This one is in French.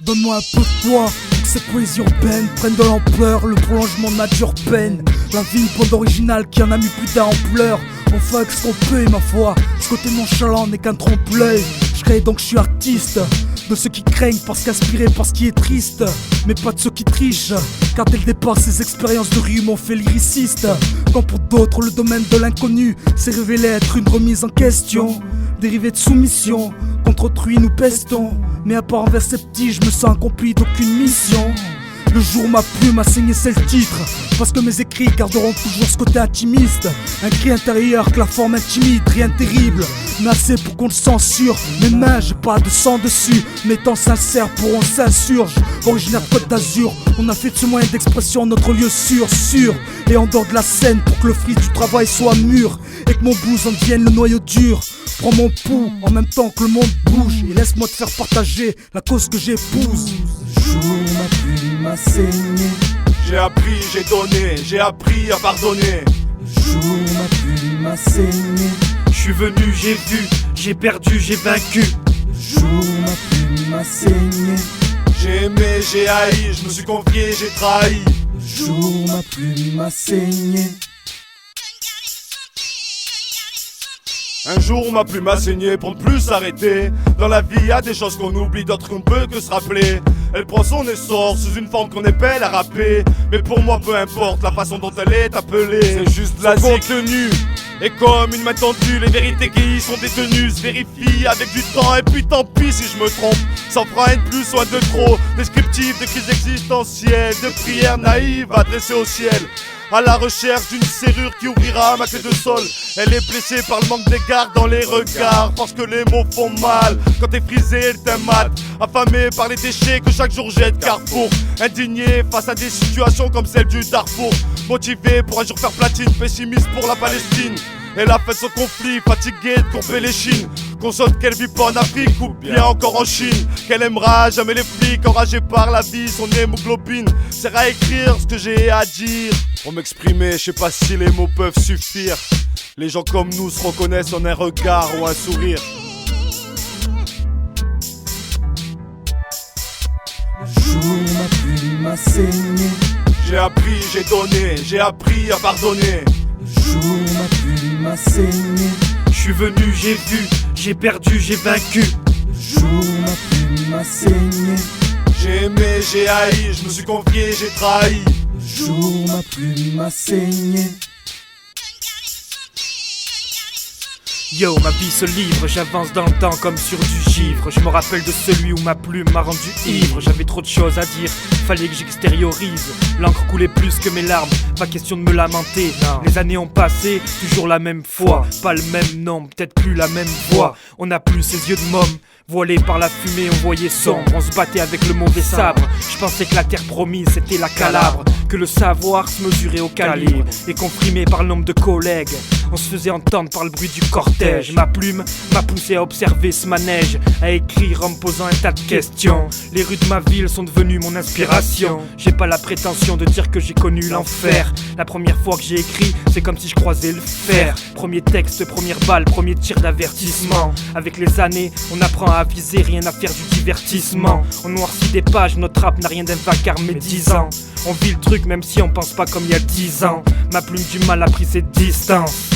Donne-moi un peu de toi, que cette poésie urbaine prenne de l'ampleur, le prolongement de nature peine. La vie, une bande originale qui en a mis plus d'un en pleurs. On fait avec ce qu'on peut et ma foi, ce côté nonchalant n'est qu'un trompe-l'œil. Je crée donc je suis artiste, de ceux qui craignent parce qu'inspiré par ce qui est triste, mais pas de ceux qui trichent, car dès le départ ces expériences de rue m'ont fait lyriciste. Quand pour d'autres le domaine de l'inconnu s'est révélé être une remise en question, dérivé de soumission, contre autrui nous pestons, mais à part envers ces petits je me sens accompli d'aucune mission. Le jour où ma plume a saigné c'est le titre, parce que mes écrits garderont toujours ce côté intimiste. Un cri intérieur que la forme intimide, rien de terrible, mais assez pour qu'on le censure. Mes mains, j'ai pas de sang dessus, mais étant sincère pour on s'insurge. Originaire de Côte d'Azur, on a fait de ce moyen d'expression notre lieu sûr. Et en dehors de la scène pour que le fruit du travail soit mûr, et que mon blues en devienne le noyau dur. Prends mon pouls en même temps que le monde bouge, et laisse-moi te faire partager la cause que j'épouse. Jour ma plume m'a saigné. J'ai appris, j'ai donné, j'ai appris à pardonner. Jour ma plume m'a saigné. Je suis venu, j'ai vu, j'ai perdu, j'ai vaincu. Jour ma plume m'a saigné. J'ai aimé, j'ai haï, je me suis confié, j'ai trahi. Jour ma plume m'a saigné. Un jour ma plume a saigné pour ne plus s'arrêter. Dans la vie y a des choses qu'on oublie, d'autres qu'on peut que se rappeler. Elle prend son essor sous une forme qu'on épelle à rapper. Mais pour moi peu importe la façon dont elle est appelée, c'est juste la contenu. Et comme une main tendue, les vérités qui y sont détenues se vérifient avec du temps. Et puis tant pis si je me trompe, sans frein de plus, soit de trop. Descriptif de crises existentielles, de prières naïves adressées au ciel, à la recherche d'une serrure qui ouvrira ma clé de sol. Elle est blessée par le manque d'égard dans les regards, parce que les mots font mal quand t'es frisé, elle t'aimate. Affamé par les déchets que chaque jour jette Carrefour, indigné face à des situations comme celle du Darfour. Motivé pour un jour faire platine, pessimiste pour la Palestine. Elle a fait son conflit, fatiguée de courber les chines. Consonne qu'elle vit pas en Afrique ou bien encore en Chine. Qu'elle aimera jamais les flics, enragés par la vie, son hémoglobine sert à écrire ce que j'ai à dire. Pour m'exprimer, je sais pas si les mots peuvent suffire. Les gens comme nous se reconnaissent en un regard ou un sourire. Jour ma plume m'a saigné. J'ai appris, j'ai donné, j'ai appris à pardonner. Jour ma plume m'a saigné. Je suis venu, j'ai vu, j'ai perdu, j'ai vaincu. Jour ma plume m'a saigné. J'ai aimé, j'ai haï, je me suis confié, j'ai trahi. Jour ma plume m'a saigné. Yo, ma vie se livre, j'avance dans le temps comme sur du givre. Je me rappelle de celui où ma plume m'a rendu ivre. J'avais trop de choses à dire, fallait que j'extériorise. L'encre coulait plus que mes larmes, pas question de me lamenter. Les années ont passé, toujours la même foi. Pas le même nom, peut-être plus la même voix. On n'a plus ces yeux de môme, voilés par la fumée, on voyait sombre. On se battait avec le mauvais sabre. Je pensais que la terre promise c'était la Calabre, que le savoir se mesurait au calibre et comprimé par le nombre de collègues. On se faisait entendre par le bruit du cortège. Ma plume m'a poussé à observer ce manège, à écrire en me posant un tas de questions. Les rues de ma ville sont devenues mon inspiration. J'ai pas la prétention de dire que j'ai connu l'enfer. La première fois que j'ai écrit, c'est comme si je croisais le fer. Premier texte, première balle, premier tir d'avertissement. Avec les années, on apprend à viser, rien à faire du divertissement. On noircit des pages, notre rap n'a rien d'un vacarme médisant. On vit le truc même si on pense pas comme il y a 10 ans. Ma plume du mal a pris ses distances.